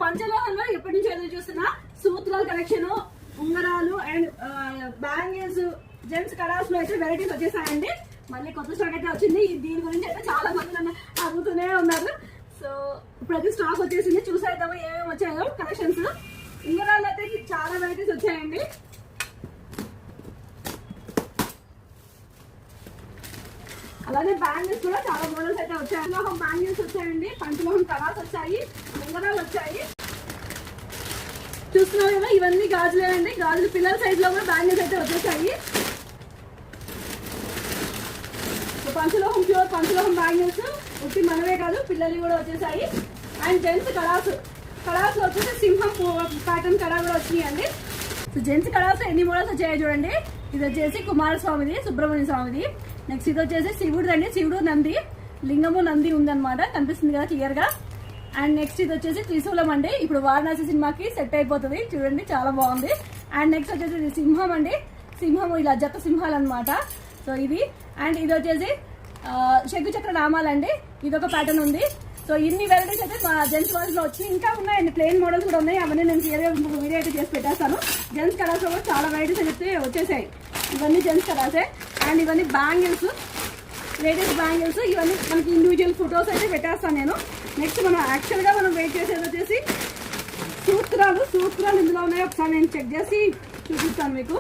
పంచలోహంలో ఎప్పటి నుంచి ఎదురు చూస్తున్నా సూత్రాల కలెక్షన్, ఉంగరాలు అండ్ బ్యాంగిల్స్, జెంట్స్ కడాస్ లో అయితే వెరైటీస్ వచ్చేసాయండి. మళ్ళీ కొత్త స్టాక్ అయితే వచ్చింది. దీని గురించి అయితే చాలా మంది అడుగుతూనే ఉన్నారు. సో ప్రతి స్టాక్ వచ్చేసింది, చూసేద్దాము ఏమేమి వచ్చాయో కలెక్షన్స్. ఉంగరాలు అయితే చాలా వెరైటీస్ వచ్చాయండి. అలాగే బ్యాంగిల్స్ కూడా చాలా మోడల్స్ అయితే వచ్చాయి. పంచలోహం బ్యాంగిల్స్ వచ్చాయండి, పంచలోహం కడాస్ వచ్చాయి, ఉంగరాలు వచ్చాయి. చూస్తున్నారు కదా, ఇవన్నీ గాజులే అండి. గాజులు పిల్లల సైజ్ లో కూడా బ్యాంగిల్స్ అయితే వచ్చేసాయి. పంచలోహం ప్యూర్ పంచలోహం బ్యాంగిల్స్ ఉట్టి మనవే కాదు పిల్లలు కూడా వచ్చేసాయి. అండ్ జెంట్స్ కడాస్ లో వచ్చేసి సింహం ప్యాటర్న్ కడా కూడా వచ్చినాయండి. సో జెంట్స్ కడాస్ ఎన్ని మోడల్స్ వచ్చాయి చూడండి. ఇది వచ్చేసి కుమారస్వామిది, సుబ్రహ్మణ్య స్వామిది. నెక్స్ట్ ఇది వచ్చేసి శివుడు అండి, శివుడు నంది, లింగము నంది ఉందన్నమాట, కనిపిస్తుంది కదా క్లియర్ గా. అండ్ నెక్స్ట్ ఇది వచ్చేసి త్రిశూలం అండి, ఇప్పుడు వారణాసి సినిమాకి సెట్ అయిపోతుంది చూడండి, చాలా బాగుంది. అండ్ నెక్స్ట్ వచ్చేసి సింహం అండి, సింహం ఇలా జత సింహాలు అనమాట. సో ఇది అండ్ ఇది వచ్చేసి శంకు చక్ర నామాలండి, ఇదొక ప్యాటర్న్ ఉంది. సో ఇన్ని వెరైటీస్ అయితే మా జెంట్స్ వాల్స్ లో వచ్చి ఇంకా ఉన్నాయండి, ప్లెయిన్ మోడల్స్ కూడా ఉన్నాయి. అవన్నీ నేను క్లియర్గా వీడియో అయితే చేసి పెట్టేస్తాను. జెంట్స్ కలర్స్ లో కూడా చాలా వెరైటీస్ అయితే వచ్చేసాయి. ఇవన్నీ జెంట్స్ కలర్సే. అండ్ ఇవన్నీ బ్యాంగిల్స్, లేడీస్ బ్యాంగిల్స్, ఇవన్నీ మనకి ఇండివిజువల్ ఫొటోస్ అయితే పెట్టేస్తాను నేను. నెక్స్ట్ మనం యాక్చువల్గా మనం వెయిట్ చేసేది వచ్చేసి సూత్రాలు ఇందులో ఉన్నాయో ఒకసారి నేను చెక్ చేసి చూపిస్తాను మీకు.